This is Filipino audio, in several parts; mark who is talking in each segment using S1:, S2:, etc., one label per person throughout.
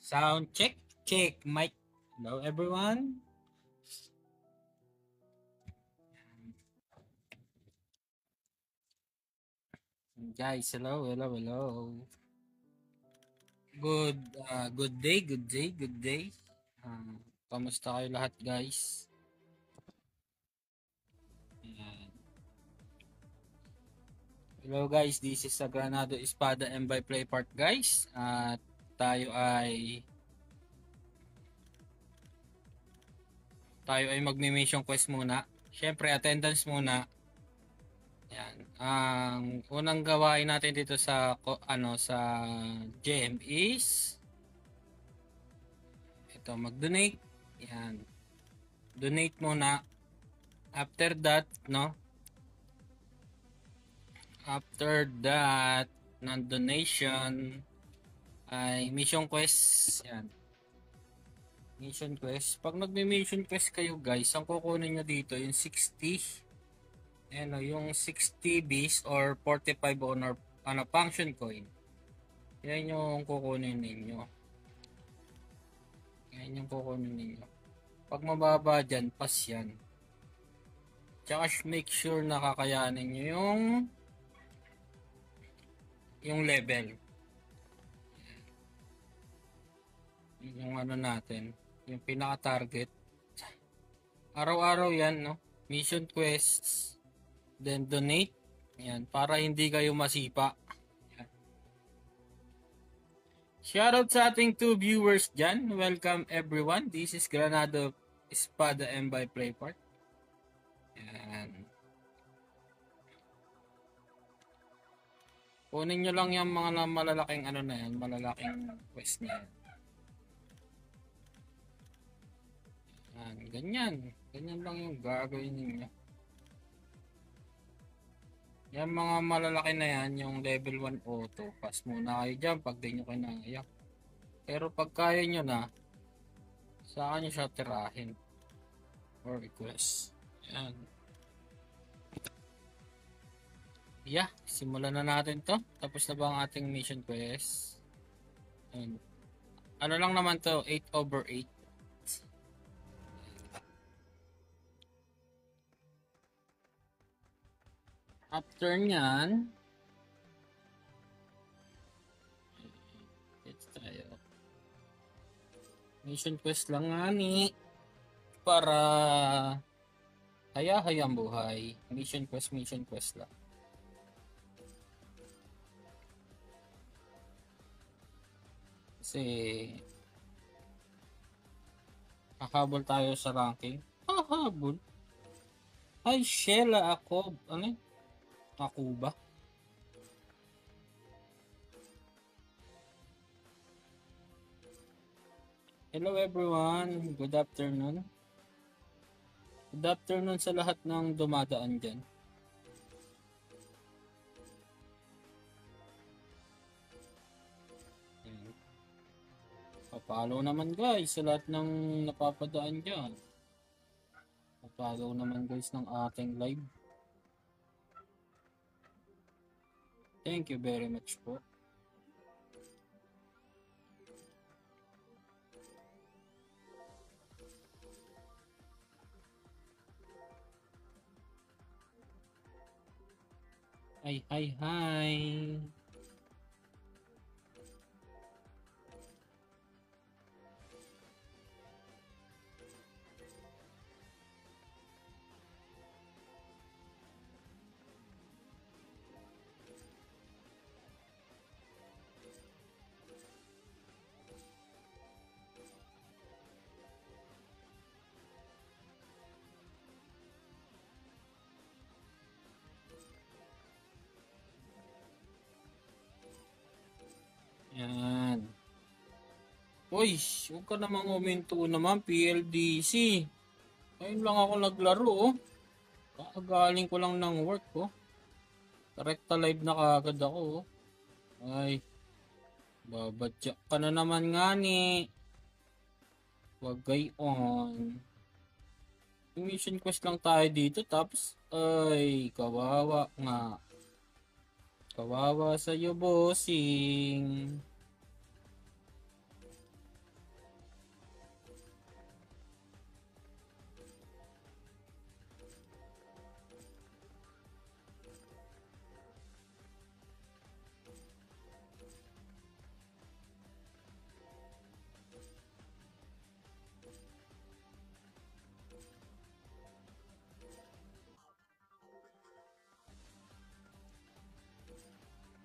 S1: Sound check, check, mic. Hello everyone. Guys, hello. Good day. Kamusta kayo lahat guys? Ayan. Hello guys, this is Granado Espada and by Play Part guys. At tayo ay magmi-mission quest muna. Syempre attendance muna. Yan. Ang unang gawain natin dito sa sa GM is ito, mag-donate. Yan. Donate muna. After that, ng donation ay mission quest. Yan. Mission quest. Pag nagme-mission quest kayo guys, ang kukunin nyo dito yung 60 yung 60 bees or 45 honor function coin. Yan yung kukunin ninyo. Pag mababa dyan, pass yan. Tsaka make sure na kakayanin nyo yung level. Yung natin, yung pinaka-target. Araw-araw yan, no? Mission quests, then donate. Yan, para hindi kayo masipa. Yan. Shoutout sa ating 2 viewers dyan. Welcome everyone. This is Granado Espada M by Playpart. Yan. Kunin nyo lang yung mga malalaking malalaking quest niya. Yan, ganyan lang yung gagawin ninyo. Yan mga malalaki na yan, yung level 1 auto. Pass muna kayo dyan pag di nyo kinaya. Pero pag kaya nyo na, saan nyo siya tirahin? Or request. Yan. Yeah, simulan na natin to. Tapos na ba ang ating mission quest? Yan. Ano lang naman to, 8/8. After nyan, let's tayo. Mission quest lang nga ni para hayang buhay. Mission quest lang. Kasi hahabol tayo sa ranking. Hahabol? Ay, Sheila ako. Ano? Ako ba? Hello everyone. Good afternoon. Good afternoon sa lahat ng dumadaan dyan. Papalo naman guys sa lahat ng napapadaan dyan. Papalo naman guys ng ating live. Thank you very much po. Hi. Yan. Uy, huwag ka namang uminto naman, PLDC. Ayun lang ako naglaro, oh. Kakagaling ko lang ng work, oh. Direkta live na kagad ako, oh. Ay, babadyak ka na naman nga ni. Wag gayon. Mission quest lang tayo dito, tapos, ay, kawawa nga. Kawawa sa'yo, bossing.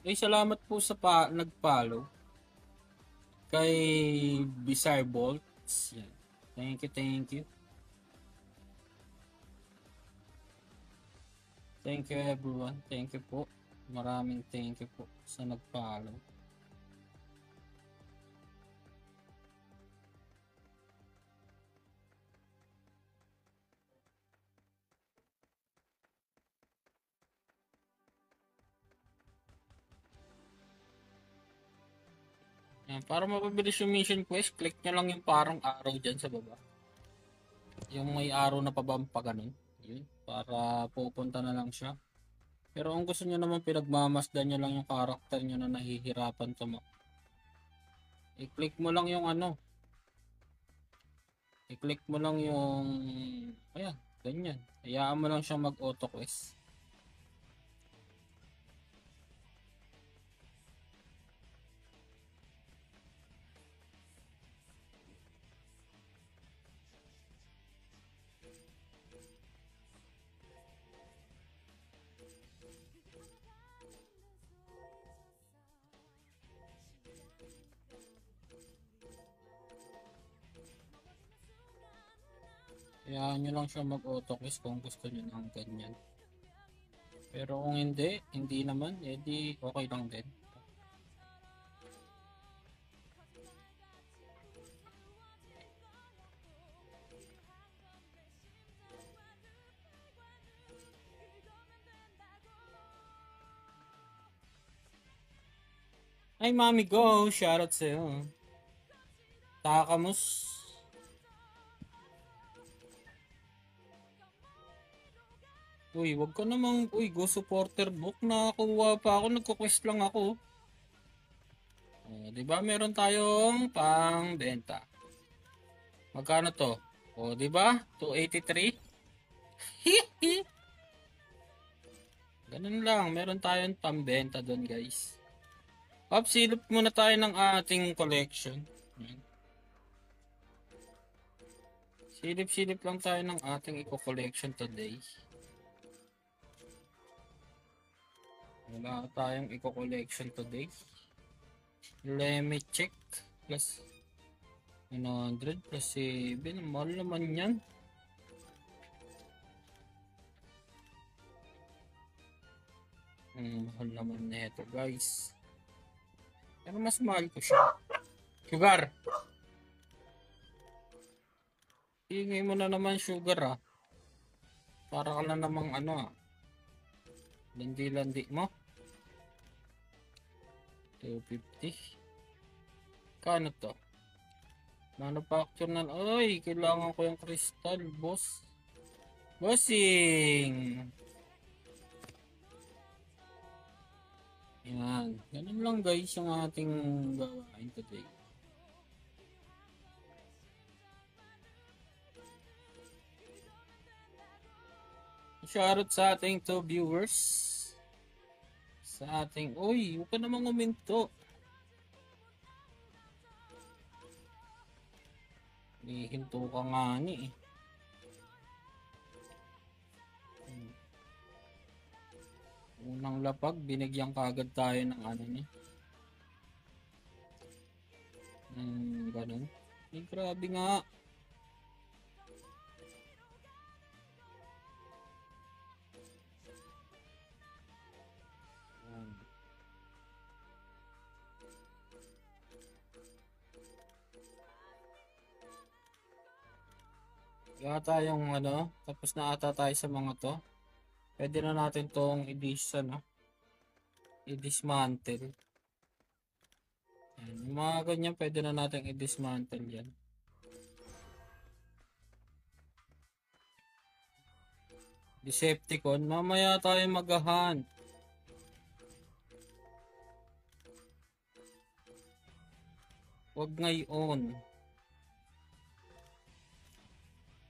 S1: Ay, salamat po sa nag-follow. Kay Bizarre Bolts. Yan. Thank you, thank you. Thank you everyone. Thank you po. Maraming thank you po sa nag-follow. Yan, para mapabilis yung mission quest, click nyo lang yung parang arrow dyan sa baba. Yung may arrow na pabampa ganun. Yun, para pupunta na lang siya. Pero kung gusto nyo naman pinagmamasdan nyo lang yung karakter nyo na nahihirapan i-click mo lang yung ano. I-click mo lang yung ayan, ganyan. Hayaan mo lang siya mag-auto quest. Hayaan nyo lang siya mag-auto quest kung gusto nyo ng ganyan. Pero kung hindi naman, edi okay lang din. Ay, Mami Go! Shoutout sa'yo. Takamus. Uy, wag ka namang, go supporter book. Nakakuha pa ako, nagko-quest lang ako. Diba meron tayong pang benta. Magkano to? Diba? 283. Hihi. Ganun lang, meron tayong pambenta doon, guys. Silip muna tayo ng ating collection. Silip-silip lang tayo ng ating eco-collection today. Wala tayong eco-collection today. Let me check. Plus 100 plus 7. Mahal naman yan. Mahal naman na ito, guys. Pero mas mahal ko siya. Sugar! Hingay mo na naman sugar Para ka na namang landi-landi mo. 250. Kano to? Manufacture na. Ay, kailangan ko yung crystal, boss. Bossing! Yan. Ganun lang, guys, yung ating gawain today. Shoutout sa ating 2 viewers. Sa ating, huwag ka namang uminto. Hinto ka nga ni Unang lapag, binigyan kagad tayo ng ganun. Grabe nga. Wala tayong tapos na ata tayo sa mga to. Pwede na natin tong i-dismantle. Yung mga ganyan pwede na natin i-dismantle yan. Decepticon, mamaya tayo mag-hunt. Wag ngayon.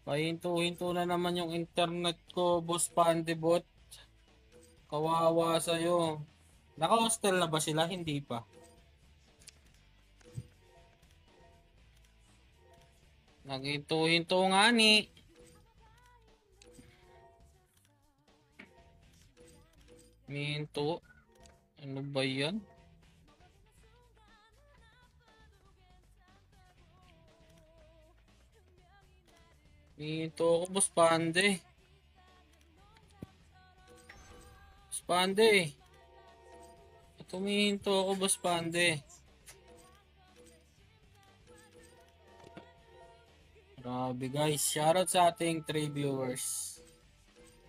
S1: Pahinto-hinto na naman yung internet ko, Boss Pandibot. Kawawa sa'yo. Naka-hostel na ba sila? Hindi pa. Naghinto-hinto nga ni. Minto. Ano ba yan? Ito ako, Boss Pande. Boss Pande. Tumihinto ako, Boss Pande. Grabe guys. Shoutout sa ating 3 viewers.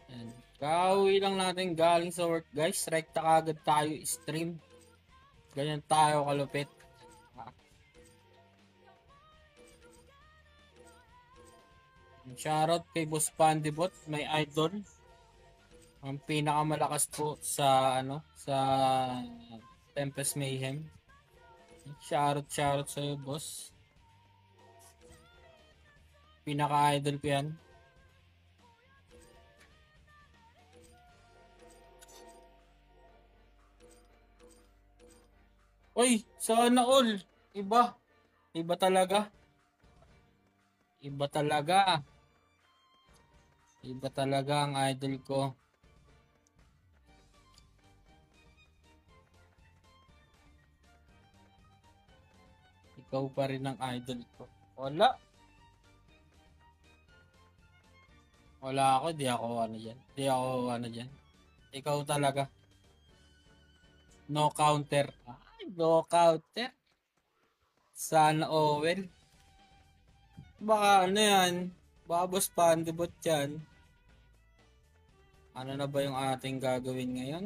S1: Yan. Kauwi lang natin galing sa work guys. Rekta kagad tayo stream. Ganyan tayo kalupit. Shoutout kay Boss Pandibot, may idol. Ang pinakamalakas po sa sa Tempest Mayhem. Shoutout sa iyo, boss. Pinaka-idol ko yan. Oy, sana all. Iba. Iba talaga. Iba talaga. Iba talaga ang idol ko. Ikaw pa rin ang idol ko. Wala. Wala ako, di ako dyan. Di ako dyan. Ikaw talaga. No counter. Ay, no counter. Sana Owen. Baka yan. Baka Boss Pandibot yan. Ano na ba yung ating gagawin ngayon?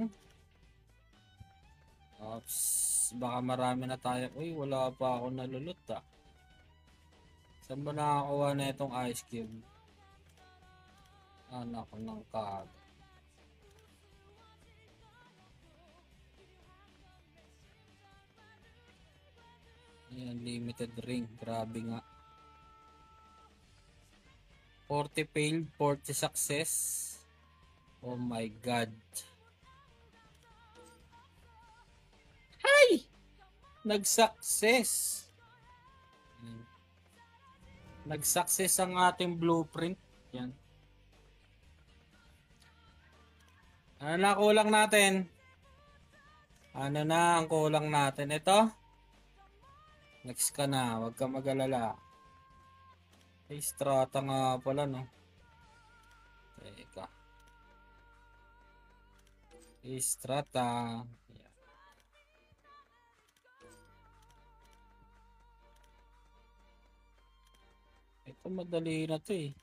S1: Oops. Baka marami na tayo. Uy, wala pa ako nalulot Saan ba nakakuha na itong ice cube? Anak ko ng kag. Ayan, limited ring. Grabe nga. 40 failed, 40 success. Oh my God. Hi! Nag-success. Nag-success ang ating blueprint. Yan. Ano na kulang natin? Ano na ang kulang natin? Ito? Next ka na. Huwag ka mag-alala. Strata nga pala, no? Teka. Strata. Yeah. Ito madali na to eh.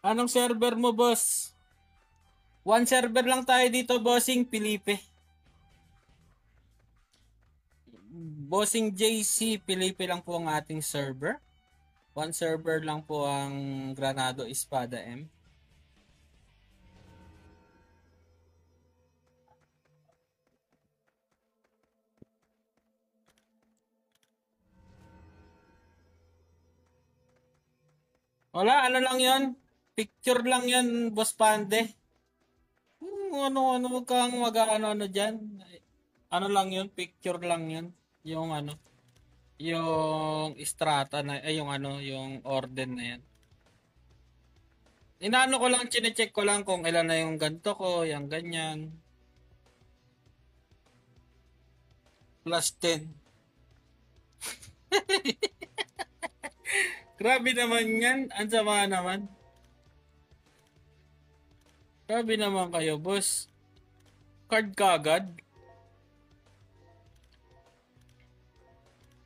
S1: Anong server mo, boss? One server lang tayo dito, bossing Felipe. Bossing JC Felipe lang po ang ating server. One server lang po ang Granado Espada M. Wala, ano lang yon? Picture lang yan, Boss Pande. Ano, wag kang mag-ano dyan. Ano lang yun, picture lang yun. Yung yung strata na, yung yung orden na yan. Inaano ko lang, chinecheck ko lang kung ilan na yung ganto ko, yung ganyan. Plus 10. Grabe naman yan. Ang sama naman. Grabe naman kayo, boss. Card kagad.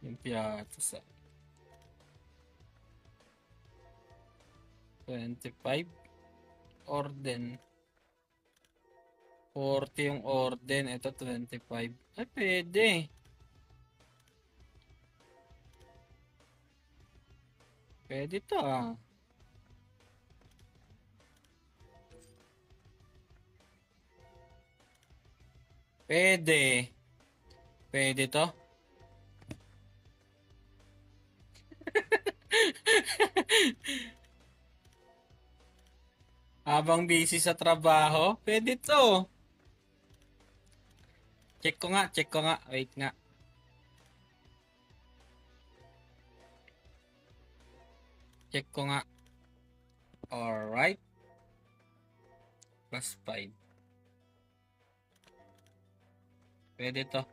S1: Yung piyatos 25. Orden. 40 yung orden. Ito 25. Ay, pwede. Pwede to Pwede. Pwede to. Habang busy sa trabaho, pwede to. Check ko nga. Wait nga. Check ko nga. Alright. Plus 5. Pwede to.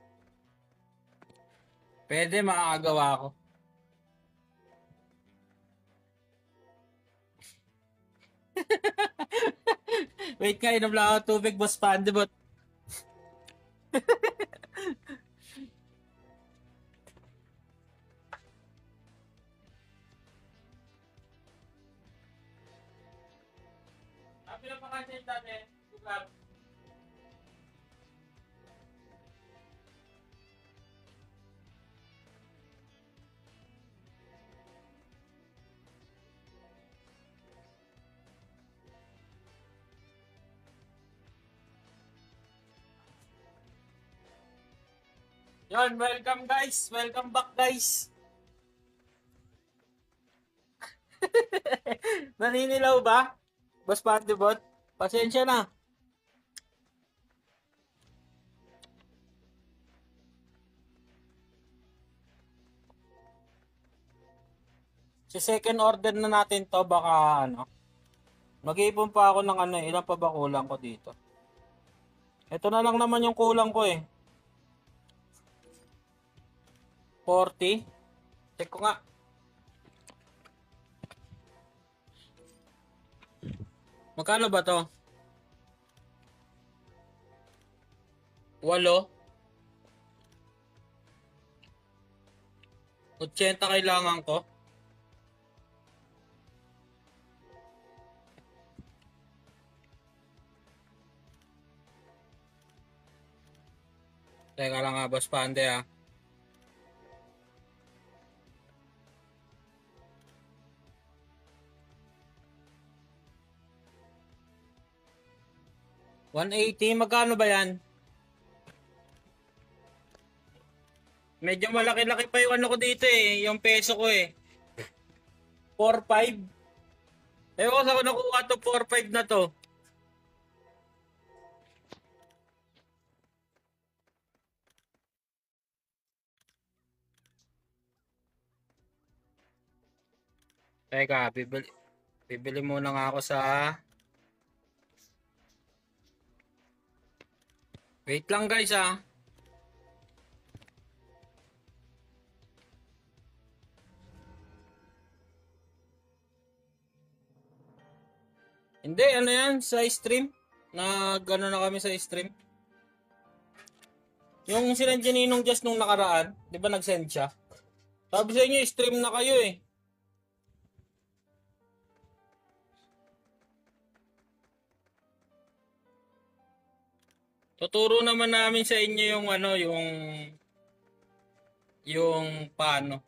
S1: Pwede, makakagawa ko. Wait nga, inom lang ako tubig, Boss Pandibot. Sabi na pa kasi dati, lugar. Yon, welcome guys. Welcome back guys. Naninilaw ba? Boss Pandibot? Pasensya na. Si second order na natin to, baka ano. Mag-iipon pa ako ng ano, ilan pa ba kulang ko dito? Ito na lang naman yung kulang ko eh. 40. Check ko nga. Magkano ba to? 8. 80 kailangan ko. Teka lang nga, Boss Pande ah. $180, magkano ba yan? Medyo malaki-laki pa yung ano ko dito eh, yung peso ko eh. 4.5. Ewan ko saan ko nakuha to 4.5 na to. Teka, bibili muna nga ako sa... Wait lang guys ah. Hindi, ano yan? Sa stream? Gano'n na kami sa stream. Yung sinend niya Ninong Just nung nakaraan, di ba nag-send siya? Sabi sa inyo, stream na kayo eh. Tuturo naman namin sa inyo yung ano, yung paano.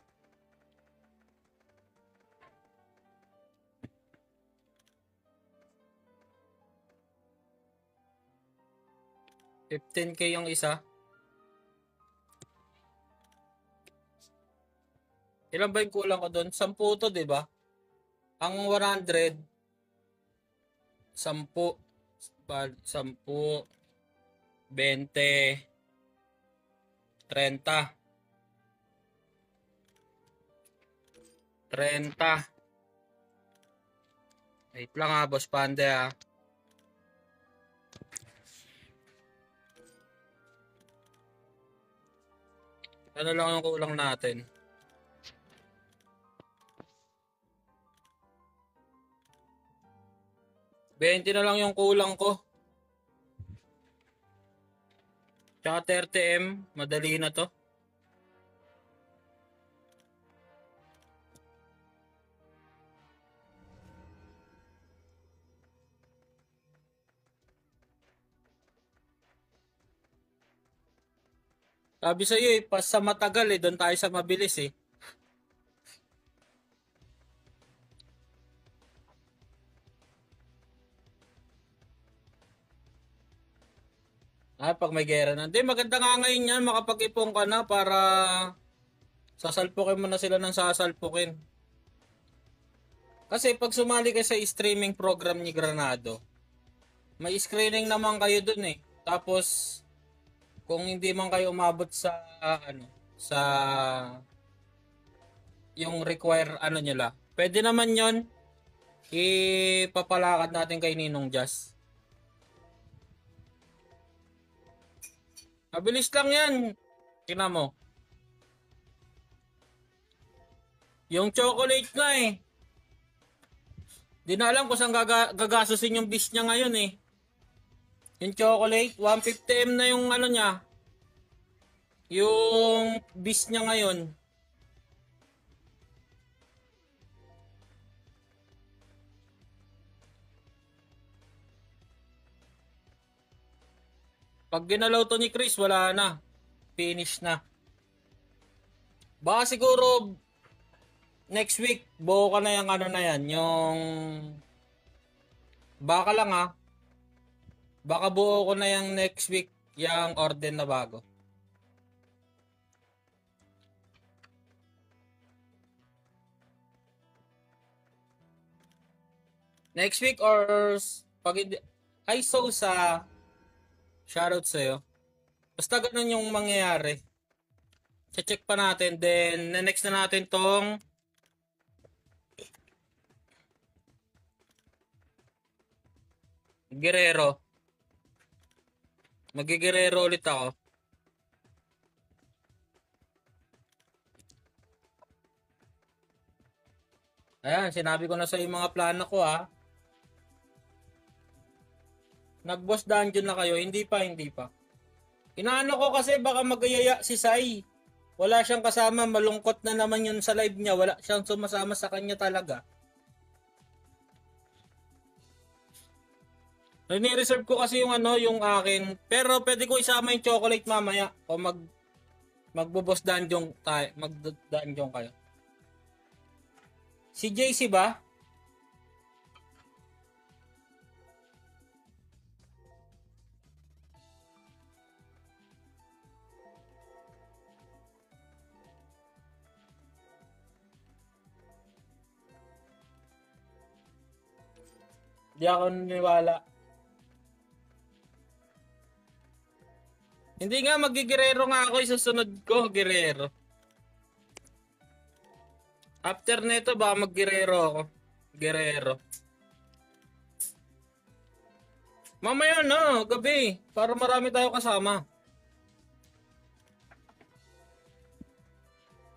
S1: $15K yung isa. Ilan ba yung kulang ko doon? 10 to, di ba? Ang 100, 10, 10, 20, 30. 30. Wait lang ha, Boss Pande ha. Ano lang yung kulang natin? $20 na lang yung kulang ko. Tsaka 30M, madali na to. Sabi sa'yo eh, pas sa matagal eh, doon tayo sa mabilis eh. Pag may gera na. Hindi, maganda nga ngayon yan, makapag-ipon ka na para sasalpukin mo na sila ng sasalpukin. Kasi pag sumali ka sa streaming program ni Granado, may screening naman kayo dun eh. Tapos, kung hindi man kayo umabot sa, ano, sa yung require ano nila, Pwede naman yon. Ipapalakad natin kay Ninong Jazz. Mabilis lang yan. Tingnan mo. Yung chocolate nga eh. Di na alam kung saan gagastusin yung bis niya ngayon eh. Yung chocolate, 150M na yung ano niya. Yung bis niya ngayon. Pag ginalaw to ni Chris, wala na. Finish na. Baka siguro next week, buo ka na yung ano na yan. Yung... Baka lang ha. Baka buo ko na yung next week yung order na bago. Next week or pag hindi... Ay, Sosa. Shoutout sa'yo. Basta ganun yung mangyayari. Check pa natin. Then, next na natin tong Guerrero. Mag-Guerrero ulit ako. Ayan, sinabi ko na sa yung mga plano ko ha. Nag-boss dungeon na kayo. Hindi pa. Inaano ko kasi baka magayaya si Sai. Wala siyang kasama. Malungkot na naman yun sa live niya. Wala siyang sumasama sa kanya talaga. Ni-reserve ko kasi yung ano, yung akin. Pero pwede ko isama yung chocolate mamaya. O magbo-boss dungeon tayo. Mag-dungeon kayo. Si JC ba? Di ako naniwala. Hindi nga, mag-Guerrero nga ako. Isusunod ko, Guerrero. After nito, baka mag-Guerrero ako. Guerrero. Mamaya na, gabi. Para marami tayo kasama.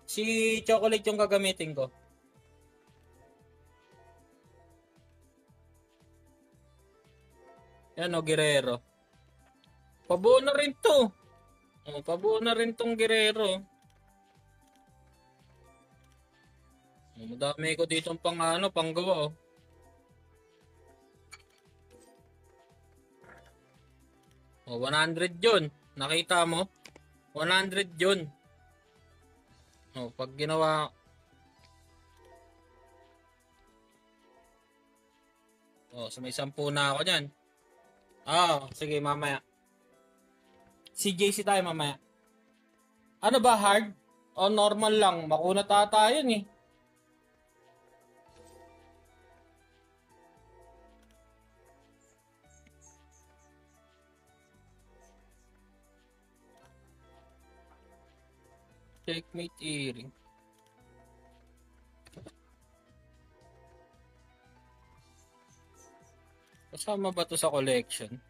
S1: Si chocolate yung gagamitin ko. Yan o, Guerrero. Pabuo na rin to. O, pabuo na rin tong Guerrero. O, madami ko dito pang ano, pang gawa o. O, 100 yun. Nakita mo? 100 yun. O, pag ginawa... O, so may 10 na ako dyan. Sige, mamaya. Si JC tayo mamaya. Ano ba, hard? O normal lang? Makunat ata yun eh. Checkmate earring. Kasama ba to sa collection?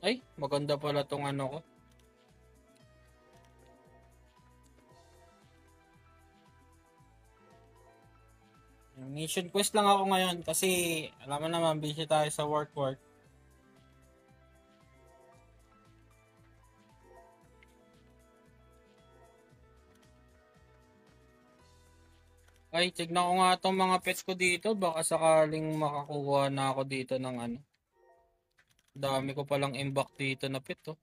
S1: Ay, maganda pala tong ano ko. Mission quest lang ako ngayon kasi alam mo naman busy tayo sa work. Ay, tignan ko nga itong mga pets ko dito. Baka sakaling makakuha na ako dito ng ano. Dami ko palang imbak dito na pet oh.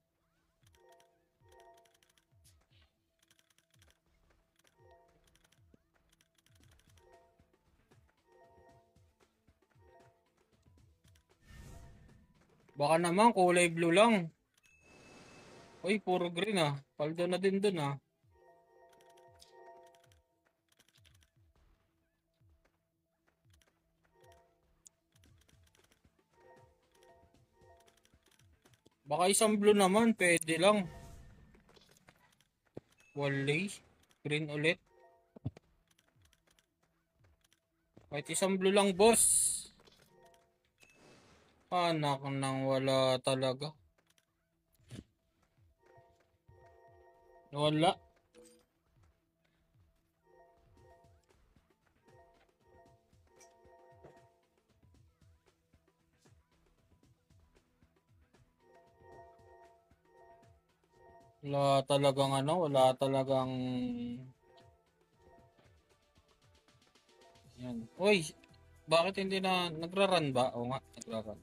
S1: Baka naman kulay blue lang. Uy, puro green ah. Paldo na din dun ah. Baka isang blue naman, pwede lang. Wally. Green ulit. Kahit isang blue lang, boss. Anak nang wala talaga. Wala. Wala talagang ano, wala talagang... Yan. Uy, bakit hindi na nagra-run ba? Oo nga, nagra-run.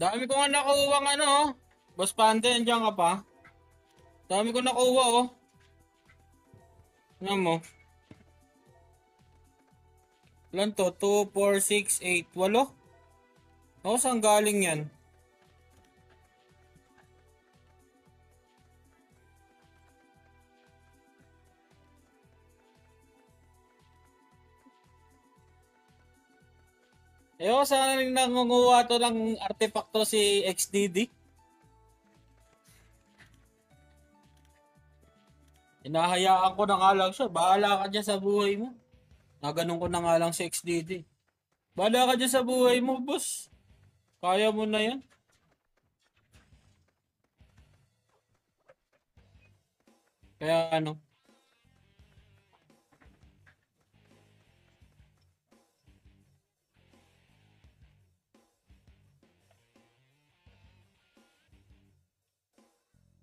S1: Dami ko nga nakuha ng ano, oh. Boss Pante, andiyan ka pa? Dami ko nakuha, oh. Ano mo? Ilan to? 2, 4, 6, 8, 8. Ako, saan galing yan? Ewan, saan nangunguha to ng artefacto si XDD? Hinahayaan ko na nga lang siya. Bahala ka dyan sa buhay mo. Naganon ko na nga lang si XDD. Bahala ka dyan sa buhay mo, boss. Kaya mo na yan. Kaya ano?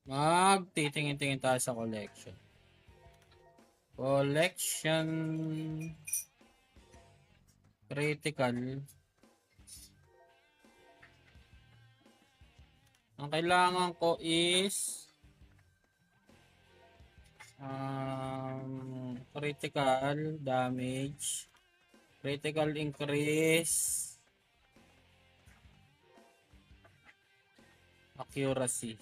S1: Magtitingin-tingin tayo sa collection. Collection critical. Ang kailangan ko is critical damage, critical increase, accuracy.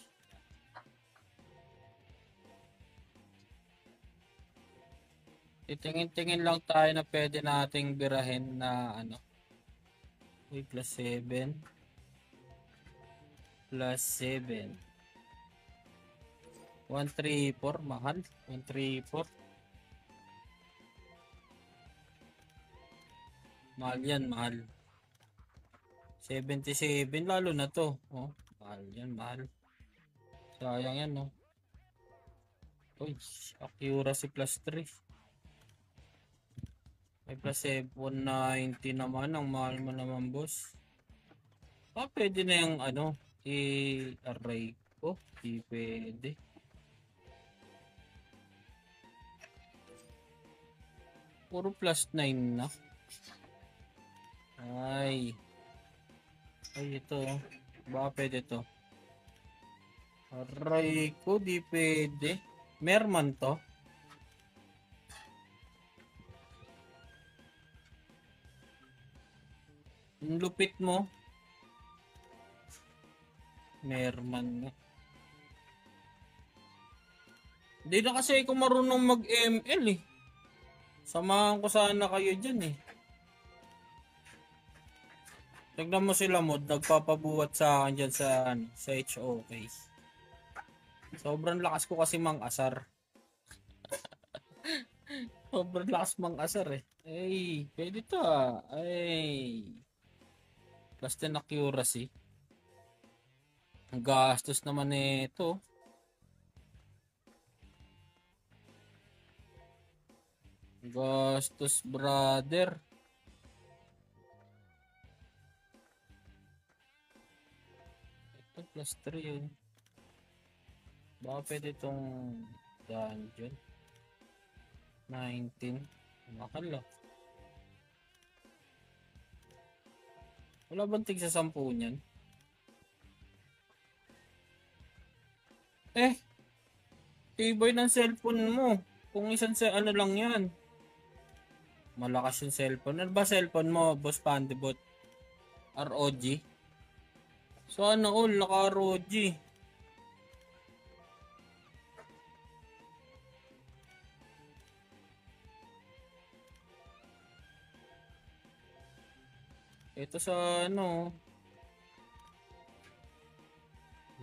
S1: Titingin-tingin lang tayo na pwede nating birahin na ano. Plus 7. Plus 7. 134, mahal. 134. Mahal yan, mahal. 77, lalo na to. Oh, mahal yan, mahal. Sayang yan, no. Uy, accuracy plus 3. May plus 790 naman. Ang mahal mo naman, boss. Pwede na yung ano, i-array ko. Di pwede. Puro plus 9 na. Ay, ito. Baka pwede to. Array ko, di pwede. Merman to. Yung lupit mo. Merman nga. Hindi na kasi ako marunong mag-ML eh. Samahan ko sana kayo dyan eh. Tignan mo sila mod, nagpapabuhat sa akin dyan sa HOK. Sobrang lakas ko kasi mang-asar. Sobrang lakas mang-asar eh. Ay, pwede to ah. Ay. Plus 10 accuracy. Ang gastos naman ito. Gastos, brother. Ito plus 3 yun. Baka pwede itong dungeon. 19. Mahal ah. Wala bang tig sa 10 niyan? Tibay ng cellphone mo. Kung isang ano lang yan. Malakas yung cellphone. Ano ba cellphone mo, Boss Pandibot? ROG? So ano all, naka-ROG. Ito sa ano.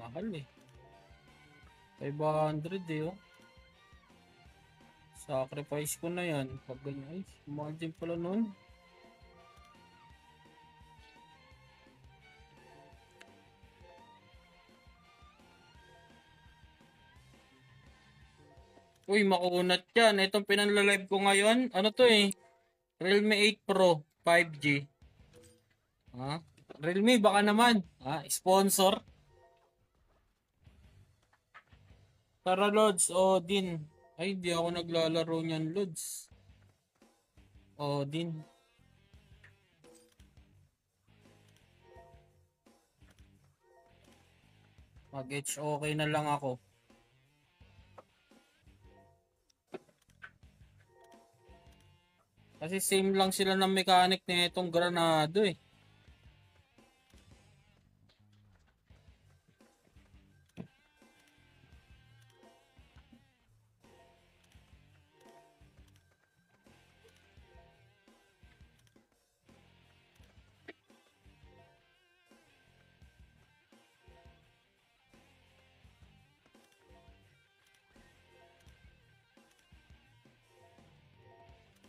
S1: Mahal eh. 500 eh oh. Sacrifice ko na yan. Pag ganyan, ay, mahal din pala nun. Uy, makunat yan. Itong pinanlalive ko ngayon. Ano to eh? Realme 8 Pro 5G. Ha? Realme, baka naman. Ha? Sponsor. Tara, Lods. Odin. Ay, di ako naglalaro niyan, Lods. Odin. Mag-H okay na lang ako. Kasi same lang sila ng mechanic na itong Granado eh.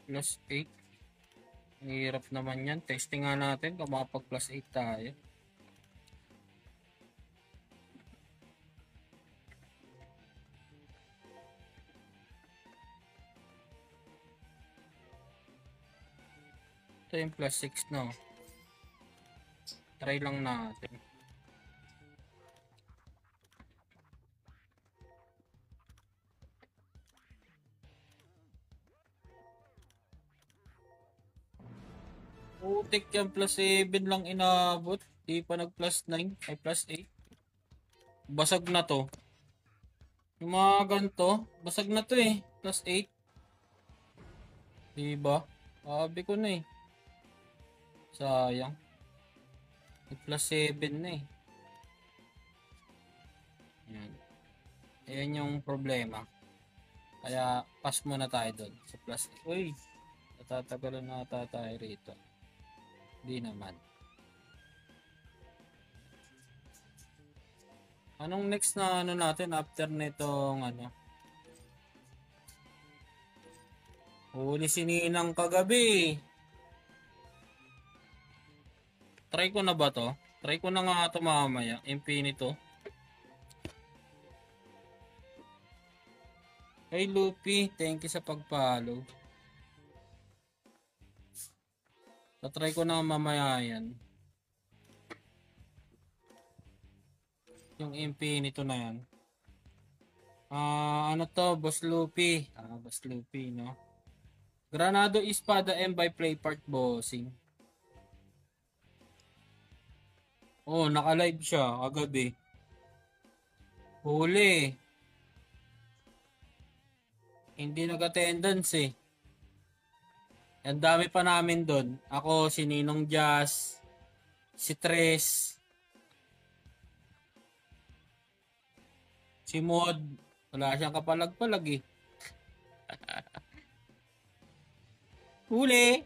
S1: Plus 8. Hirap naman yan. Testing nga natin kung makapag plus 8 tayo. Ito yung plus 6 no. Try lang natin. Putik yan, plus 7 lang inabot. Di pa nag plus 9 ay plus 8. Basag na to. Yung mga ganito, basag na to eh. Plus 8. Diba? Sabi ko na eh. Sayang. May plus 7 na eh. Yan. Ayan yung problema. Kaya pass muna tayo doon sa plus 8. Uy, natatagalan na tayo rito. Di naman. Anong next na ano natin after nitong ano? Huli si Ninang kagabi. Try ko na ba to? Try ko na nga ito mamaya. Infinito. Hey Luffy, thank you sa pag-follow. Try ko na mamaya yan. Yung Infinito na yan. Ano to? Boss Luffy. Boss Luffy, no? Granado Espada M by Playpart Bossing. Oh, naka-live siya kagabi. Huli. Hindi nag-attendance eh. Ang dami pa namin doon. Ako, si Ninong Jazz, si Tres, si Mod. Wala siyang kapalag-palag eh. Huli!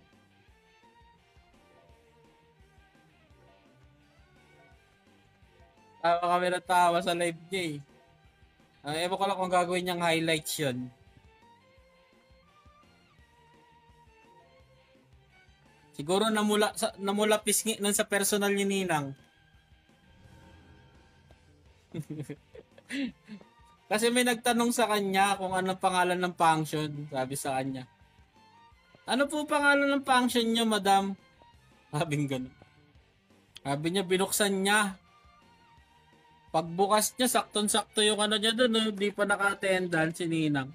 S1: Tawa kami na tawa sa live niya eh. Ewan ko lang kung gagawin niyang highlights yun. Siguro namula pisngi nun sa personal ni Ninang. Kasi may nagtanong sa kanya kung anong pangalan ng function. Sabi sa kanya. Ano po pangalan ng function niyo, madam? Sabing ganun. Sabi niya, binuksan niya. Pagbukas niya, sakton-sakto yung ano niya doon. Hindi pa naka-attendance si Ninang.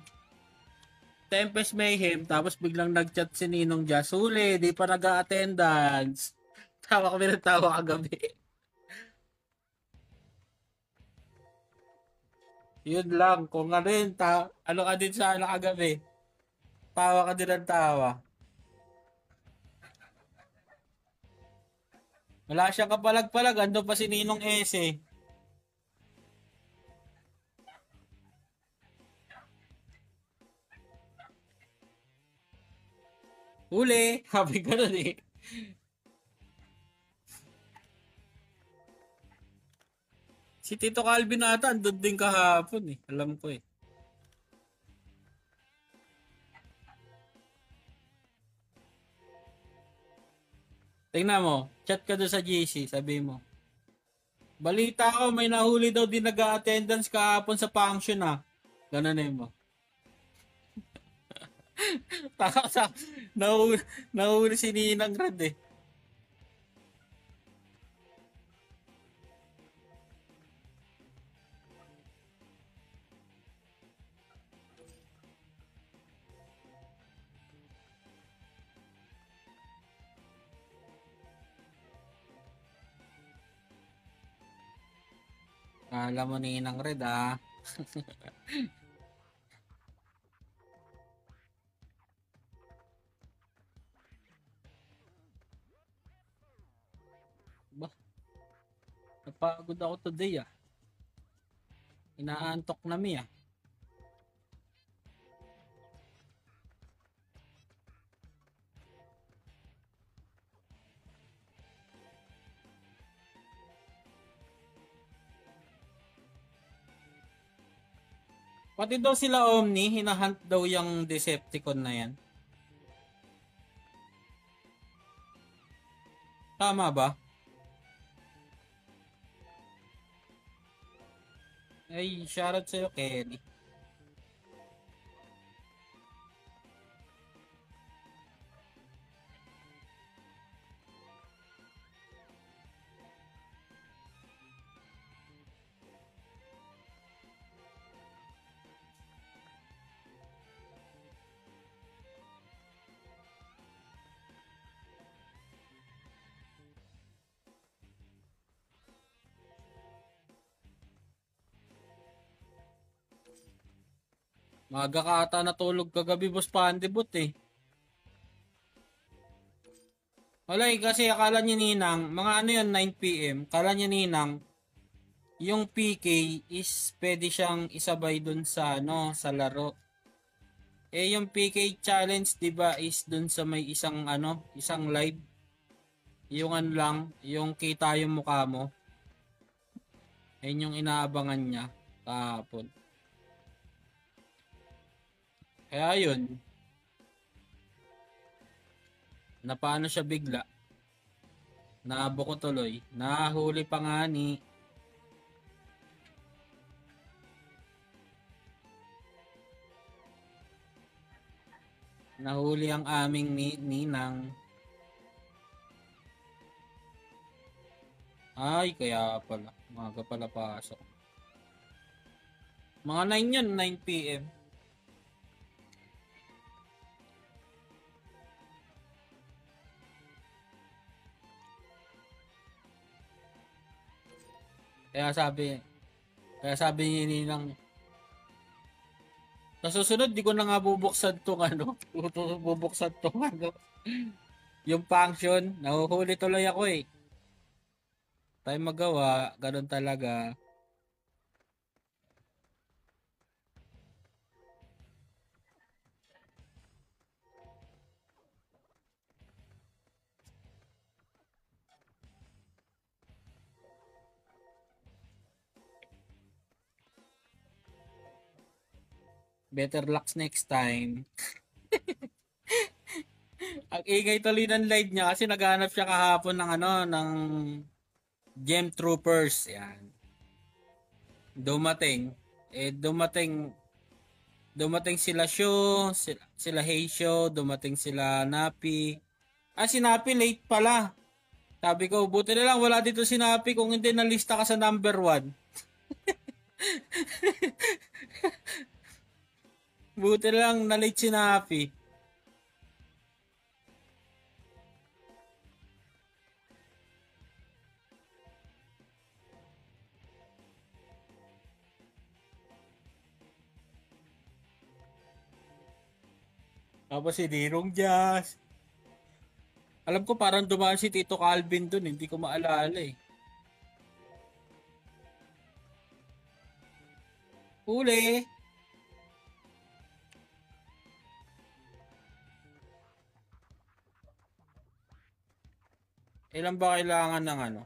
S1: Tempest Mayhem, tapos biglang nag-chat si Ninong Jazz, huli, di pa nag-attendance. Tawa kami ng tawa kagabi. Yun lang, kung ano yun, ano ka din sa ano kagabi. Tawa ka din ng tawa. Wala siyang kapalag-palag, ando pa si Ninong Ese. Huli, happy ka nun eh. Si Si Tito Calvin ata, andun din kahapon eh. Alam ko eh. Tingnan mo, chat ka doon sa GC, sabi mo. Balita ko, may nahuli daw din nag-attendance kahapon sa function ah. Ganun na mo. Taka nahuli si Ninang Rad eh. Alam mo Ninang Red ah. Ba, napagod ako today ah. Inaantok na mi ah. Pati daw sila Omni, hinahunt daw yung Decepticon na yan. Tama ba? Ay, shoutout sa'yo, Kelly. Maga ka ata natulog kagabi, Boss Pandibot eh. Wala eh, kasi akala niya Ninang, mga ano yun, 9 PM, akala niya Ninang, yung PK is pwede siyang isabay dun sa ano, sa laro. Eh yung PK challenge 'di ba is dun sa may isang ano, isang live. Yung ano lang, yung kita yung mukha mo. Ayun yung inaabangan niya kahapon. Kaya yun, napaano siya bigla. Naabo ko tuloy. Nahuli pa nga ni. Nahuli ang aming ninang. Ay, kaya pala. Maga pala pasok. Mga 9 yun, 9 PM. Kaya sabi ni Ninang, sa susunod, di ko na nga bubuksan tong ano, bubuksan tong ano, yung function, nahuhuli tuloy ako eh. Tayo magawa, ganun talaga. Better lucks next time. Ang ingay tuloy ng live niya kasi naghanap siya kahapon ng ano, ng Gem Troopers. Yan. Dumating. Dumating sila Sho, sila Heisho, dumating sila Napi. Ah, si Napi late pala. Sabi ko, buti na lang wala dito si Napi kung hindi nalista ka sa number 1. Buti na lang na-late si Napi. Tapos si Dirong Jazz. Alam ko parang dumaan si Tito Calvin dun, hindi ko maalala eh. Huli! Ilan ba kailangan ng ano?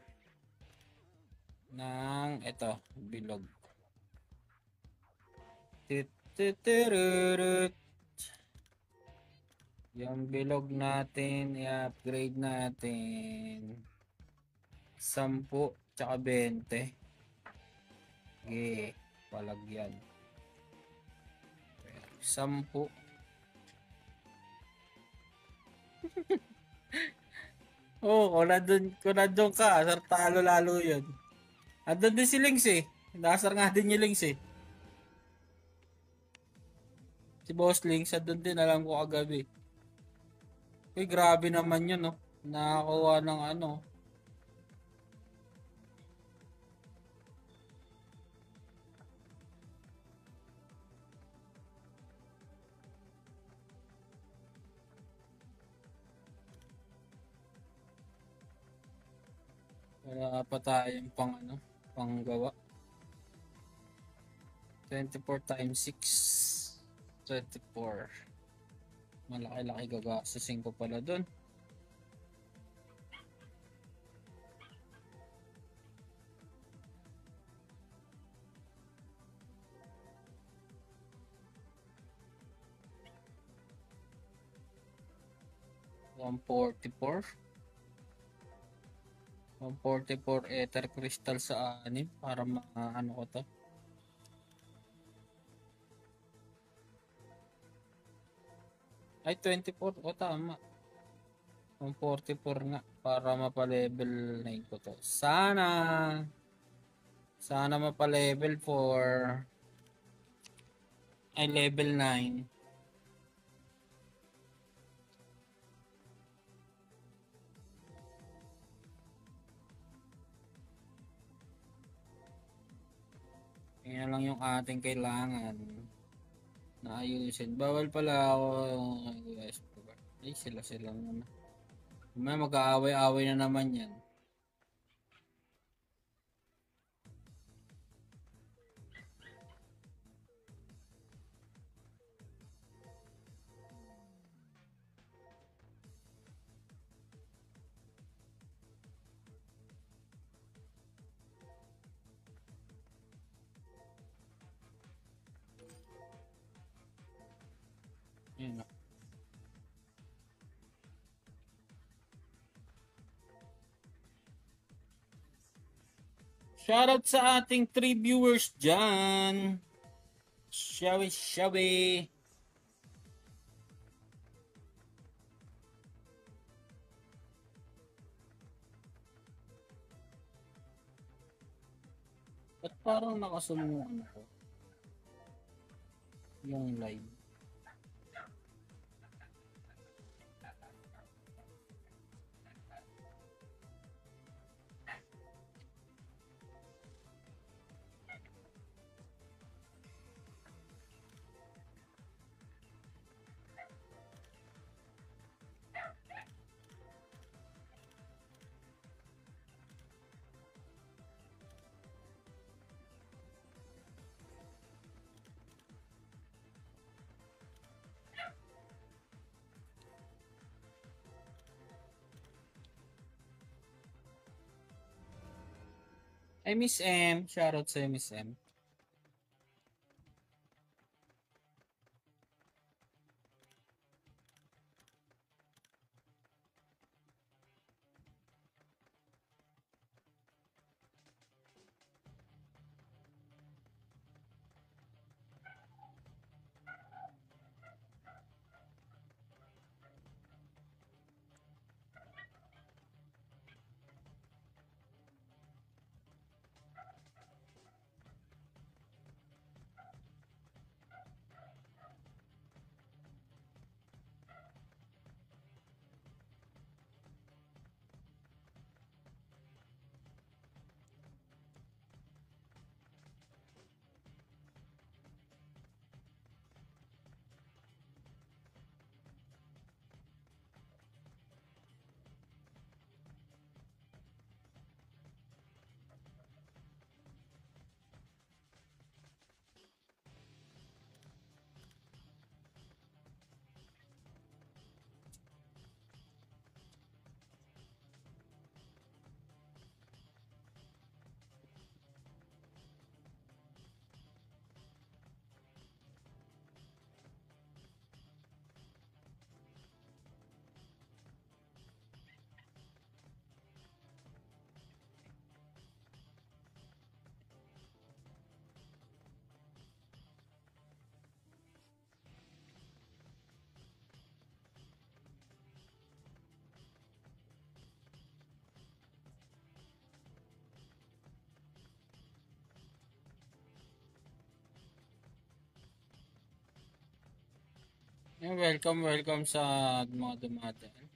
S1: ng ito, bilog. Titirurut. Yung bilog natin, i-upgrade natin. 10 tsaka 20. Okay, palagyan. 10. Oo, kung nandun ka, sir, talo lalo yun. Andun din si Lings eh. Nasar nga din yung Lings eh. Si Boss Lings, andun din, alam ko kagabi. Uy, grabe naman yun, no? Nakakuha ng ano. Wala pa tayong panggawa. 24 times 6. 24. Malaki-laki gagastusin ko pala dun. $144. 144 ether crystal sa 6 para maano ko to. Ay, 24. O, tama. 144 nga para mapa-level 9 ko to. Sana mapa-level 4. Ay, level 9. Yan lang yung ating kailangan na ayusin. Bawal pala ako US. Ay, sila naman. May mag-aaway-aaway na naman yan. Yun. Shoutout sa ating 3 viewers dyan. Shawi. At parang nakasumo ko yung live. Ay, Miss M. Shoutout sa'yo, Miss M. Welcome, welcome sa mga dumadaan.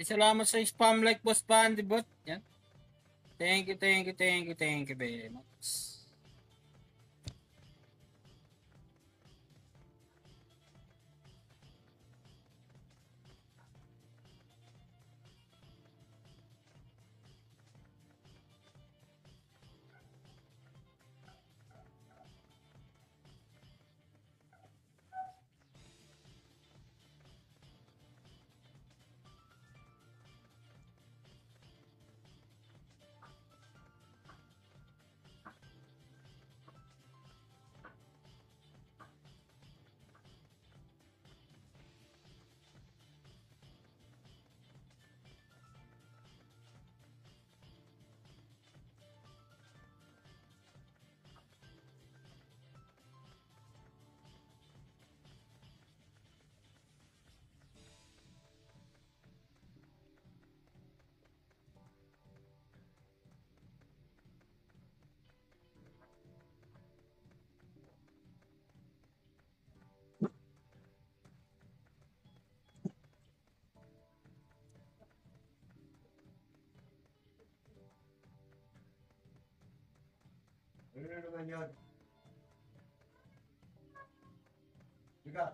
S1: Salamat sa spam like, Boss Pandy Bot. Yan. Thank you, thank you, thank you, thank you very much.
S2: Ano naman yun? Diga.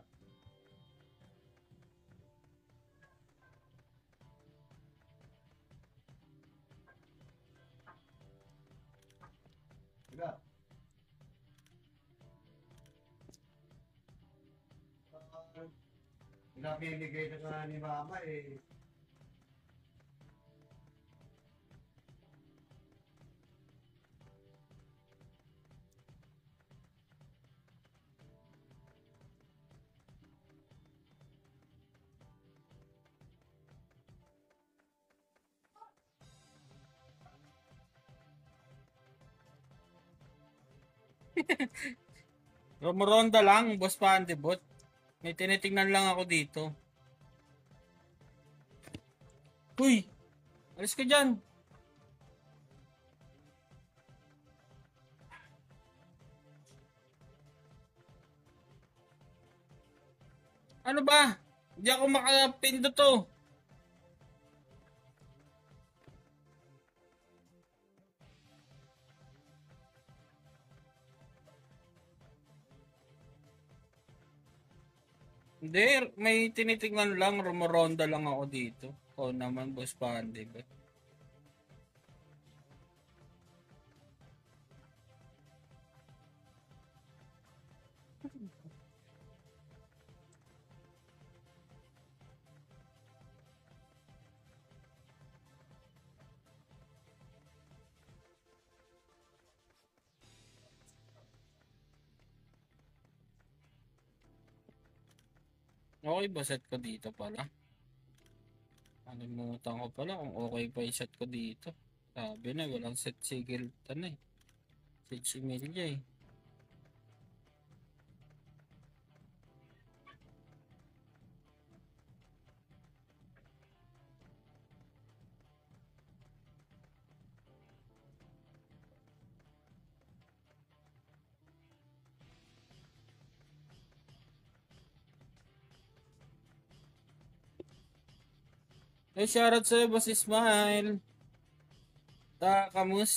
S2: Diga. Pinapibigay na nga ni Mama eh.
S1: Rumoronda lang, Boss Pandy Bot. May tinitingnan lang ako dito. Uy! Alis ka dyan! Ano ba? Hindi ako makapindot to. Hindi, may tinitingnan lang, rumoronda lang ako dito. Oo naman, Boss Pandy Bot. Okay ba set ko dito pala? Nalimutan ko pala kung okay pa yung set ko dito. Sabi na, walang set si Giltan eh. Set si Milya eh. Hey, shoutout sa'yo, Boss Ismail. Kamus.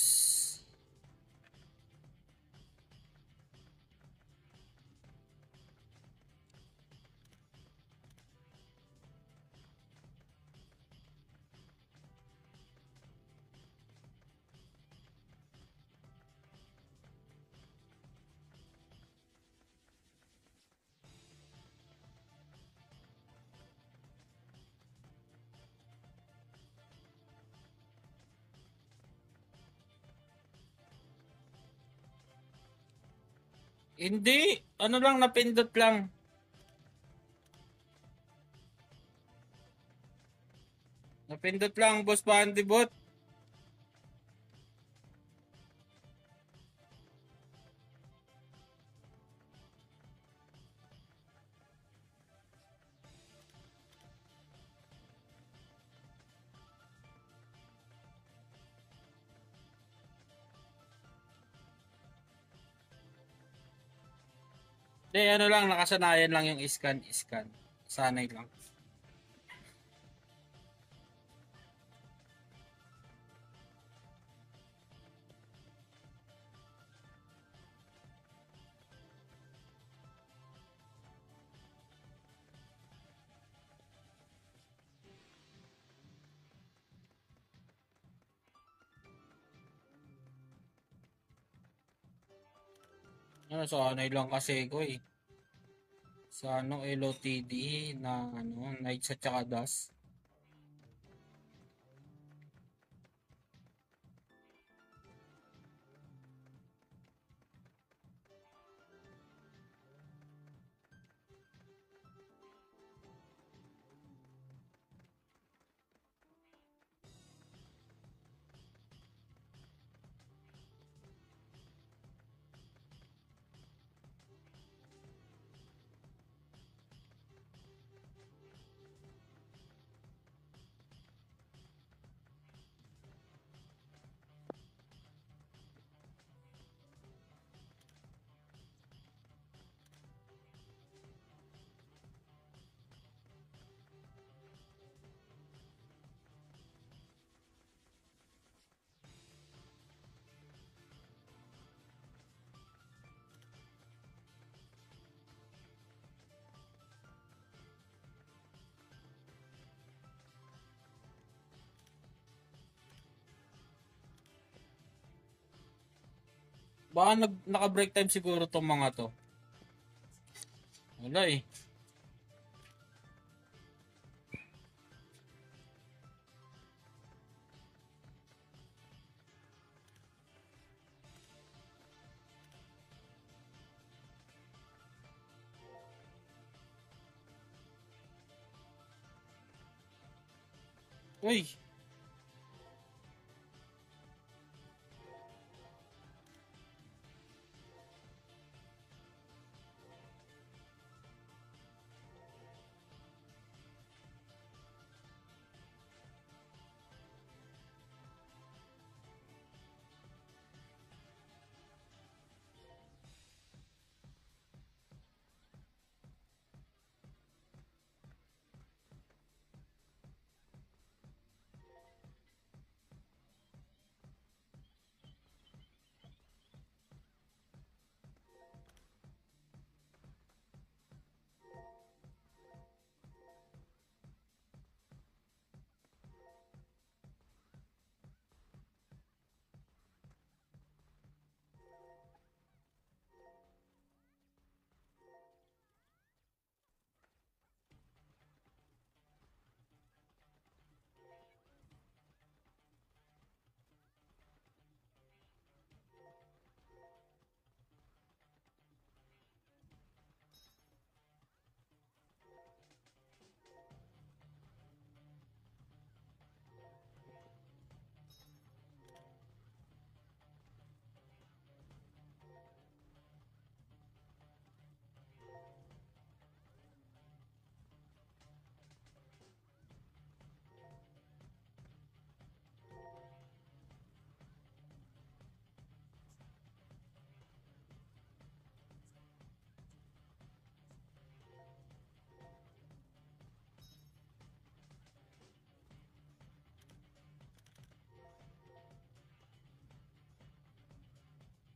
S1: Hindi. Ano lang, napindot lang. Napindot lang, Boss Pandy Bot. Hindi, ano lang, nakasanayan lang yung scan. Sanay lang. Ano, sanay lang kasi ko eh. Sa ano, LOTD na ano, nights at saka das. Baka naka-break time siguro tong mga to. Wala eh. Uy,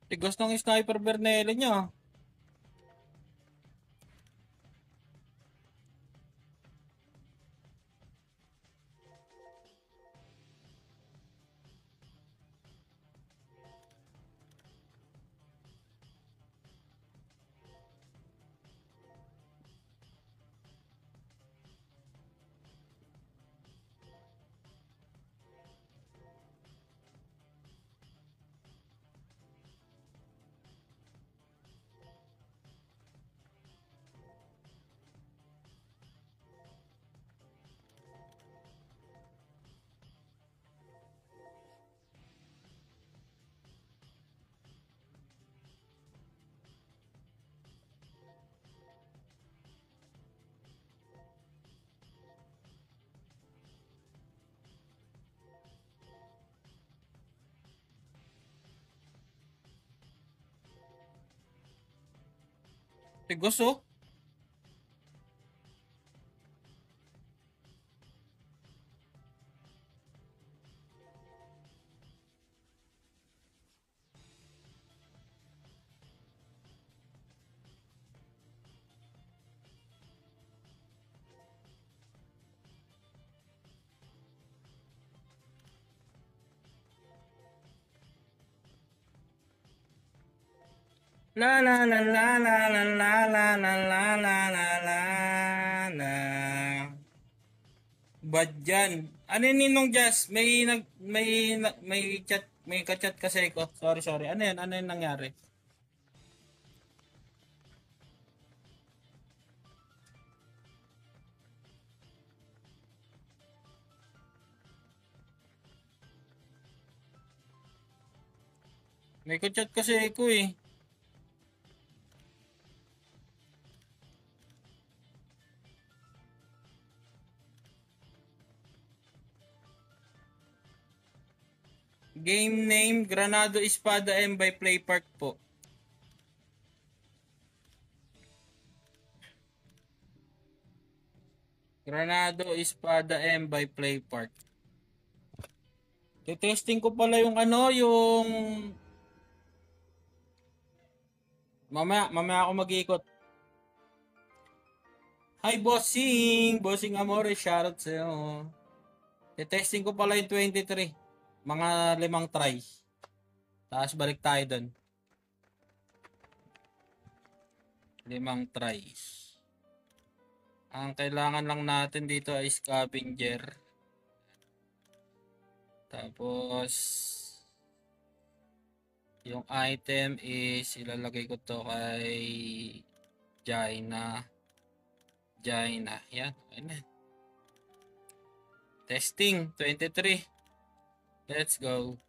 S1: tigas ng sniper Bernele niya. Tigos oh. La la la la la la la la la la la la la la. Bad yan. Ano yun Ninong Jazz? May chat, may ka-chat kasi ko. Sorry, sorry. Ano yan? Ano yung nangyari? May ka-chat kasi ko eh. Game name, Granado Espada M by Playpark po. Granado Espada M by Playpark. Testing ko pala yung ano, yung... Mamaya ako mag-iikot. Hi, Bossing! Bossing Amore, shoutout sa'yo. Testing ko pala yung 23. Mga 5 try. Tapos balik tayo dun. 5 tries. Ang kailangan lang natin dito ay scavenger. Tapos yung item is ilalagay ko to kay Jaina. Yan. Ayan. Testing 23. Let's go.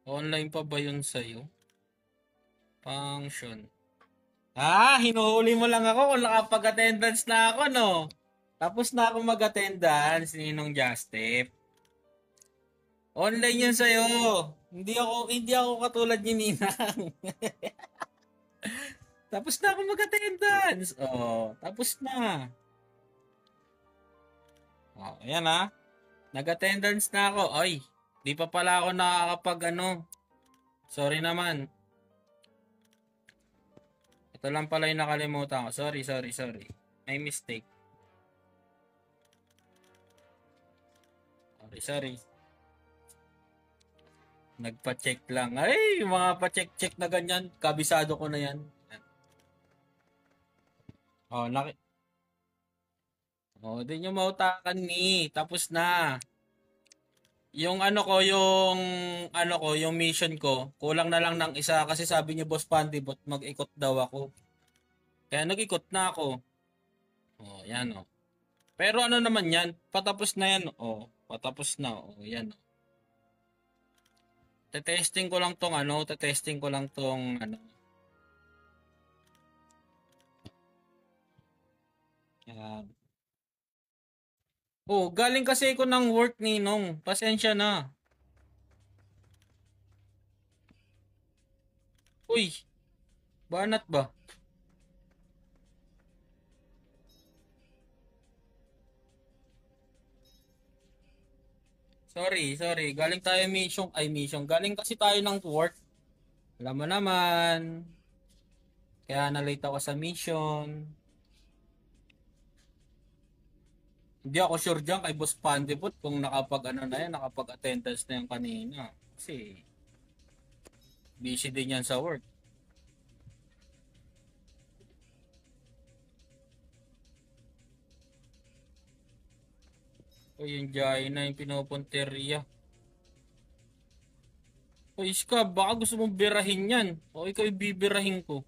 S1: Online pa ba yun sa'yo? Function. Hinuhuli mo lang ako kung nakapag-attendance na ako, no? Tapos na ako mag-attendance, Ninong Justip. Online yun sa'yo. Hindi ako katulad ni Ninang. Tapos na ako mag-attendance. Tapos na. Ayan ha. Nag-attendance na ako. Ay, di pa pala ako nakakapag Sorry naman. Ito lang pala yung nakalimutan ko. Sorry. May mistake. Sorry. Nagpa-check lang. Ay, mga pa-check na ganyan. Kabisado ko na yan. Di nyo mautakan ni. Tapos na. Yung yung mission ko, kulang na lang ng isa kasi sabi niyo Boss Pandibot mag-ikot daw ako. Kaya nag-ikot na ako. Yan Pero ano naman yan? Patapos na yan. Patapos na. Yan. Testing ko lang tong Yan. Galing kasi ako ng work Ninong. Pasensya na. Uy. Banat ba? Sorry. Galing tayo mission. Galing kasi tayo ng work. Alam mo naman. Kaya na-late ako sa mission. Hindi ako sure dyan kay Boss Pandibot kung nakapag-attendance na yan kanina. Kasi busy din yan sa work. Yung Jaina yung pinupunteriya. Iska, baka gusto mong birahin yan. Ikaw ibibirahin ko.